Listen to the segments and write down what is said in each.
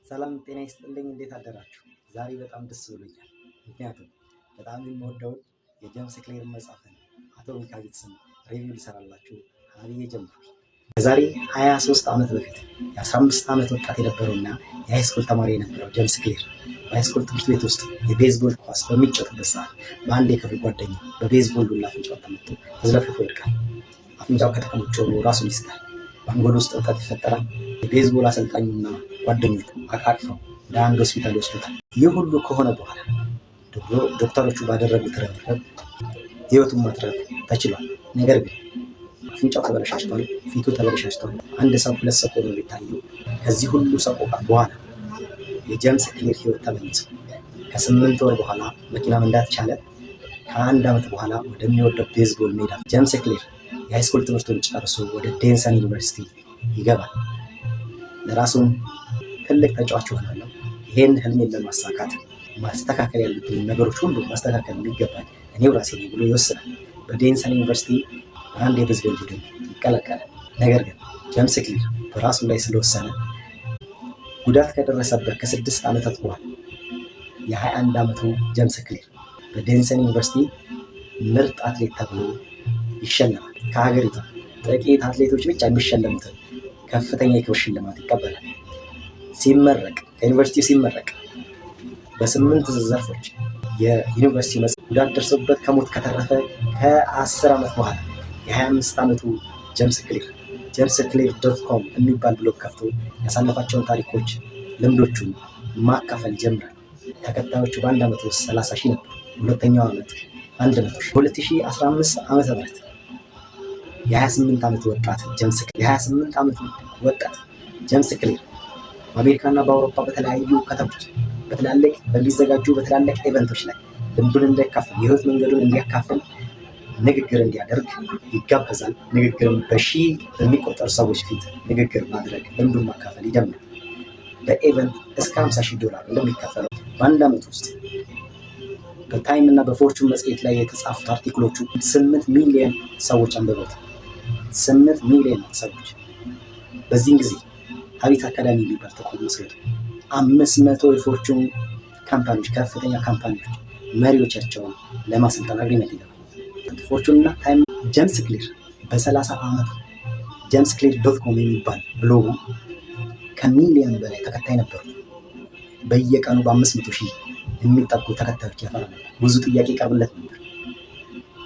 ሰላም ጤና ይስጥልኝ። እንዴት አደራችሁ? ዛሬ በጣም ደስ ብሎኛል። ምክንያቱም በጣም የምወደውን የጀምስ ክሌር መጽሐፍን አቶሚክ ሃቢትስን ሪቪው ልሰራላችሁ አብዬ ጀምሯል። ከዛሬ 23 ዓመት በፊት የ15 ዓመት ወጣት የነበረውና የሃይስኩል ተማሪ የነበረው ጀምስ ክሌር በሃይስኩል ትምህርት ቤት ውስጥ የቤዝቦል ኳስ በሚጫወትበት ሰዓት በአንድ የክፍል ጓደኛ በቤዝቦል ዱላ አፍንጫው ተመቶ ተዝለፍልፎ ይወድቃል። አፍንጫው ከጥቅም ውጭ ሆኖ ራሱን ይስታል። በአንጎል ውስጥ እብጠት ይፈጠራል። የቤዝቦል አሰልጣኙና ጓደኞቹ አቃቅፈው ወደ አንድ ሆስፒታል ይወስዱታል። ይህ ሁሉ ከሆነ በኋላ ዶክተሮቹ ባደረጉት ርብርብ ህይወቱን ማትረፍ ተችሏል። ነገር ግን አፍንጫው ተበለሻሽቷል፣ ፊቱ ተበለሻሽቷል። አንድ ሰው ሁለት ሰው ሆኖ የሚታየው ከዚህ ሁሉ ሰቆቃ በኋላ የጀምስ ክሌር ህይወት ተመልሶ ከ8 ወር በኋላ መኪና መንዳት ቻለ። ከ1 ዓመት በኋላ ወደሚወደው ቤዝቦል ሜዳ ጀምስ ክሌር የሃይስኩል ትምህርቱን ጨርሶ ወደ ዴንሰን ዩኒቨርሲቲ ይገባል። ለራሱም ትልቅ ተጫዋች ሆናለሁ፣ ይሄን ህልሜን ለማሳካት ማስተካከል ያሉብኝ ነገሮች ሁሉ ማስተካከል የሚገባል እኔው ራሴ ነኝ ብሎ ይወስናል። በዴንሰን ዩኒቨርሲቲ አንድ የቤዝቦል ቡድን ይቀላቀላል። ነገር ግን ጀምስ ክሌር በራሱ ላይ ስለወሰነ ጉዳት ከደረሰበት ከ6 ዓመታት በኋላ የ21 ዓመቱ ጀምስ ክሌር በዴንሰን ዩኒቨርሲቲ ምርጥ አትሌት ተብሎ ይሸለማል። ከሀገሪቱ ጥቂት አትሌቶች ብቻ የሚሸለሙትን ከፍተኛ የክብር ሽልማት ይቀበላል። ከዩኒቨርሲቲው ሲመረቅ በ8 ዘርፎች የዩኒቨርሲቲ ጉዳት ደርሶበት ከሞት ከተረፈ ከ10 ዓመት በኋላ የ25 ዓመቱ ጀምስ ክሌር .com የሚባል ብሎግ ከፍቶ ያሳለፋቸውን ታሪኮች፣ ልምዶቹን ማካፈል ይጀምራል። ተከታዮቹ በአንድ ዓመት ውስጥ 30 ሺህ ነበር። ሁለተኛው ዓመት 100 ሺህ። በ2015 ዓመተ ምህረት የ28 ዓመቱ ወጣት ጀምስ ክሌር በአሜሪካና በአውሮፓ በተለያዩ ከተሞች በሚዘጋጁ በትላልቅ ኢቨንቶች ላይ ልምዱን እንዲያካፍል የህይወት መንገዱን እንዲያካፍል ንግግር እንዲያደርግ ይጋበዛል። ንግግርም በሺህ በሚቆጠሩ ሰዎች ፊት ንግግር ማድረግ ልምዱን ማካፈል ይጀምራል። በኢቨንት እስከ $50,000 እንደሚከፈለው በአንድ ዓመት ውስጥ በታይም እና በፎርቹን መጽሔት ላይ የተጻፉት አርቲክሎቹ 8 ሚሊዮን ሰዎች አንብበውት 8 ሚሊዮን ሰዎች። በዚህን ጊዜ ሀቢት አካዳሚ የሚባል ተቋም መስርቶ 500 የፎርቹን ካምፓኒዎች ከፍተኛ ካምፓኒዎች መሪዎቻቸውን ለማሰልጠን አግሪመንት ይገባል። ፎርቹን እና ታይም ጀምስ ክሌር በ30 ዓመቱ ጀምስ ክሌር .com የሚባል ብሎጉ ከሚሊዮን በላይ ተከታይ ነበሩ። በየቀኑ በ500,000 የሚጠጉ ተከታዮች ያፈራ ነበር። ብዙ ጥያቄ ይቀርብለት ነበር።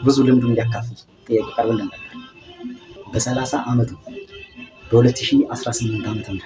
ብዙ ልምዱ እንዲያካፍል ጥያቄ ይቀርብለት ነበር። በ30 ዓመቱ በ2018 ዓ.ም